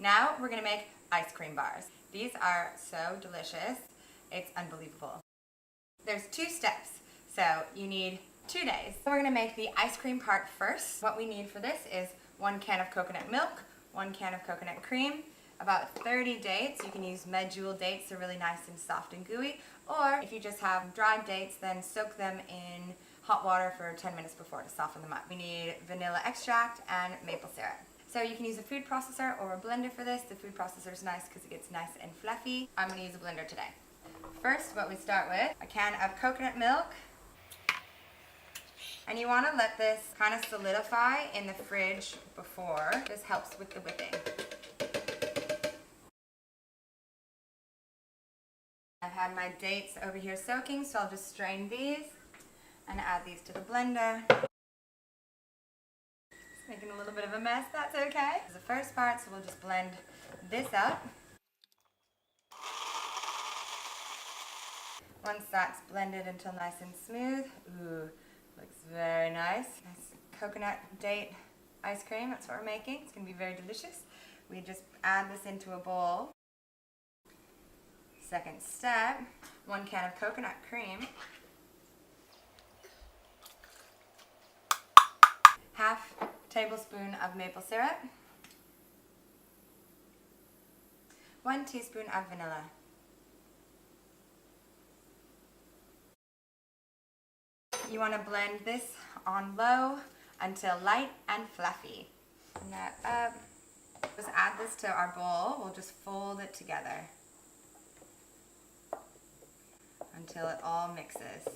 Now we're gonna make ice cream bars. These are so delicious, it's unbelievable. There's 2 steps, so you need 2 days. So we're gonna make the ice cream part first. What we need for this is 1 can of coconut milk, 1 can of coconut cream, about 30 dates. You can use medjool dates, they're really nice and soft and gooey. Or if you just have dried dates, then soak them in hot water for 10 minutes before to soften them up. We need vanilla extract and maple syrup. So you can use a food processor or a blender for this. The food processor is nice because it gets nice and fluffy. I'm going to use a blender today. First, what we start with, a can of coconut milk. And you want to let this kind of solidify in the fridge before. This helps with the whipping. I've had my dates over here soaking, so I'll just strain these and add these to the blender. It's making a little bit of a mess, that's okay. This is the first part, so we'll just blend this up. Once that's blended until nice and smooth, ooh, looks very nice. Nice coconut date ice cream, that's what we're making. It's going to be very delicious. We just add this into a bowl. Second step, 1 can of coconut cream, half tablespoon of maple syrup, 1 teaspoon of vanilla. You want to blend this on low until light and fluffy. Bring that up. Just add this to our bowl. We'll just fold it together until it all mixes.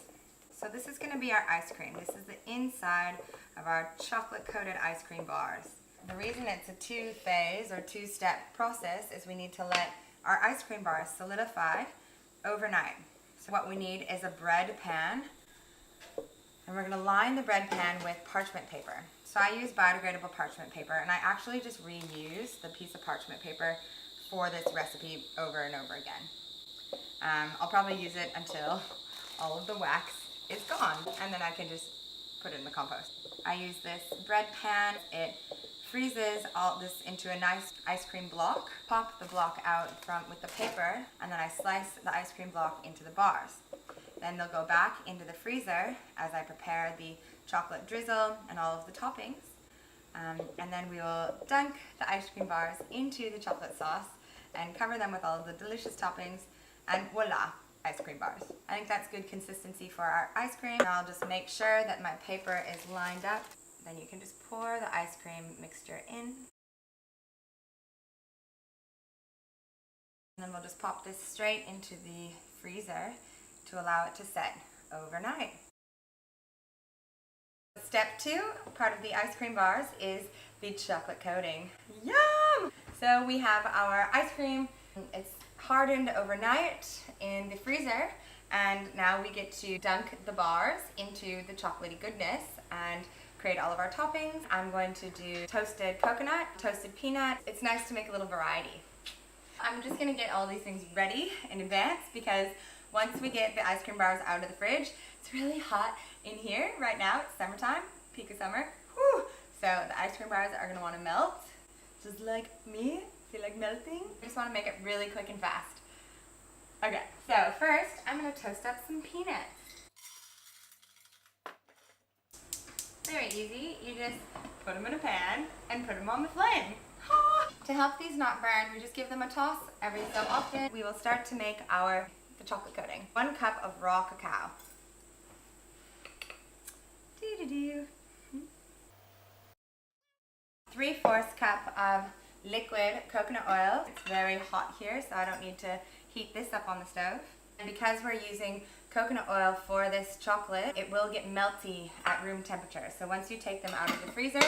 So this is going to be our ice cream. This is the inside of our chocolate coated ice cream bars. The reason it's a 2-phase or 2-step process is we need to let our ice cream bars solidify overnight. So what we need is a bread pan, and we're going to line the bread pan with parchment paper. So I use biodegradable parchment paper, and I actually just reuse the piece of parchment paper for this recipe over and over again. I'll probably use it until all of the wax is gone, and then I can just put it in the compost. I use this bread pan. It freezes all this into a nice ice cream block. Pop the block out with the paper, and then I slice the ice cream block into the bars. Then they'll go back into the freezer as I prepare the chocolate drizzle and all of the toppings. And then we will dunk the ice cream bars into the chocolate sauce and cover them with all of the delicious toppings. And voila, ice cream bars. I think that's good consistency for our ice cream. I'll just make sure that my paper is lined up. Then you can just pour the ice cream mixture in. And then we'll just pop this straight into the freezer to allow it to set overnight. Step 2, part of the ice cream bars, is the chocolate coating. Yum! So we have our ice cream. It's hardened overnight in the freezer, and now we get to dunk the bars into the chocolatey goodness and create all of our toppings. I'm going to do toasted coconut, toasted peanut. It's nice to make a little variety. I'm just going to get all these things ready in advance because once we get the ice cream bars out of the fridge, it's really hot in here right now. It's summertime, peak of summer. Whew. So the ice cream bars are going to want to melt, just like me. Feel like melting. I just want to make it really quick and fast. Okay, so first I'm going to toast up some peanuts. Very easy. You just put them in a pan and put them on the flame. To help these not burn, we just give them a toss every so often. We will start to make the chocolate coating. 1 cup of raw cacao. 3/4 cup of liquid coconut oil. It's very hot here, so I don't need to heat this up on the stove. And because we're using coconut oil for this chocolate, it will get melty at room temperature. So once you take them out of the freezer,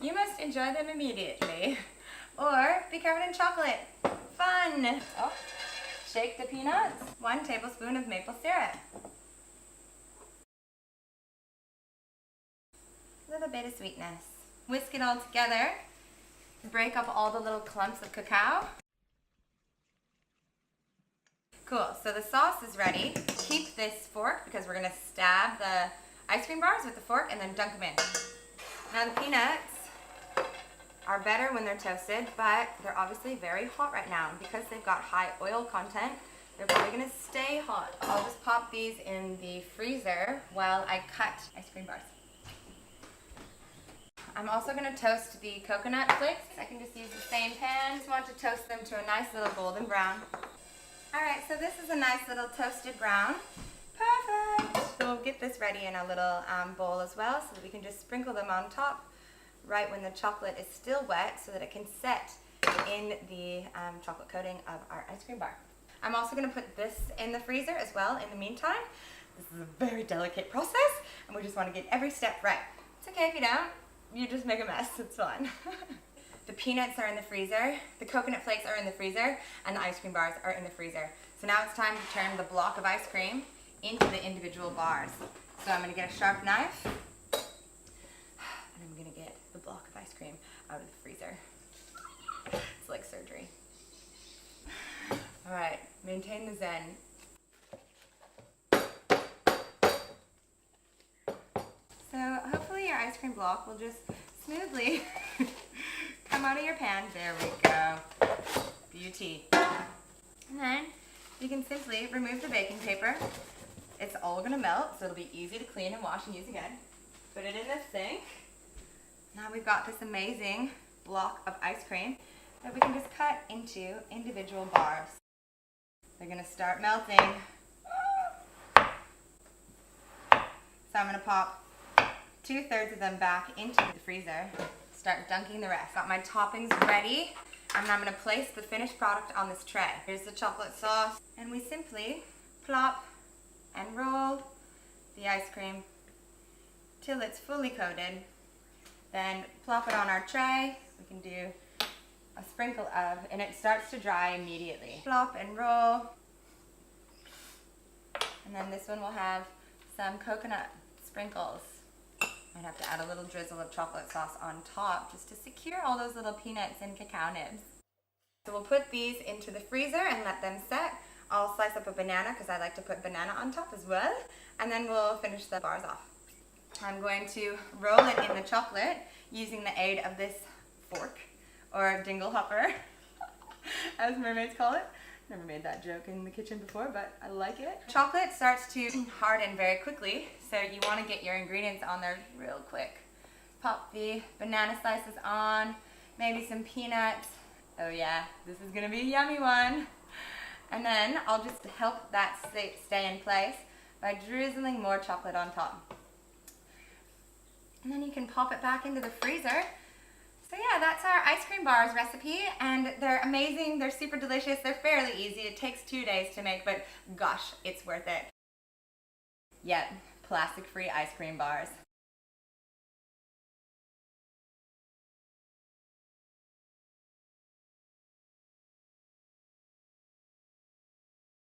you must enjoy them immediately. Or be covered in chocolate. Fun! Oh, shake the peanuts. 1 tablespoon of maple syrup. A little bit of sweetness. Whisk it all together. Break up all the little clumps of cacao. Cool, so the sauce is ready. Keep this fork because we're going to stab the ice cream bars with the fork and then dunk them in. Now the peanuts are better when they're toasted, but they're obviously very hot right now. And because they've got high oil content, they're probably gonna stay hot. I'll just pop these in the freezer while I cut ice cream bars. I'm also gonna toast the coconut flakes. I can just use the same pan. Just want to toast them to a nice little golden brown. All right, so this is a nice little toasted brown. Perfect. So we'll get this ready in a little bowl as well, so that we can just sprinkle them on top right when the chocolate is still wet, so that it can set in the chocolate coating of our ice cream bar. I'm also gonna put this in the freezer as well in the meantime. This is a very delicate process, and we just wanna get every step right. It's okay if you don't. You just make a mess, it's fine. The peanuts are in the freezer, the coconut flakes are in the freezer, and the ice cream bars are in the freezer. So now it's time to turn the block of ice cream into the individual bars. So I'm gonna get a sharp knife, and I'm gonna get the block of ice cream out of the freezer. It's like surgery. All right, maintain the zen. So hopefully your ice cream block will just smoothly come out of your pan. There we go. Beauty. And then you can simply remove the baking paper. It's all gonna melt, so it'll be easy to clean and wash and use again. Put it in the sink. Now we've got this amazing block of ice cream that we can just cut into individual bars. They're gonna start melting. So I'm gonna pop 2/3 of them back into the freezer. Start dunking the rest. Got my toppings ready, and I'm gonna place the finished product on this tray. Here's the chocolate sauce, and we simply plop and roll the ice cream till it's fully coated. Then plop it on our tray. We can do a sprinkle of, and it starts to dry immediately. Plop and roll. And then this one will have some coconut sprinkles. Might have to add a little drizzle of chocolate sauce on top just to secure all those little peanuts and cacao nibs. So we'll put these into the freezer and let them set. I'll slice up a banana because I like to put banana on top as well. And then we'll finish the bars off. I'm going to roll it in the chocolate using the aid of this fork, or dingle hopper, as mermaids call it. Never made that joke in the kitchen before, but I like it. Chocolate starts to harden very quickly, so you want to get your ingredients on there real quick. Pop the banana slices on, maybe some peanuts. Oh yeah, this is gonna be a yummy one. And then I'll just help that stay in place by drizzling more chocolate on top. And then you can pop it back into the freezer. So yeah, that's our ice cream bars recipe, and they're amazing, they're super delicious, they're fairly easy. It takes 2 days to make, but gosh, it's worth it. Yep, plastic-free ice cream bars.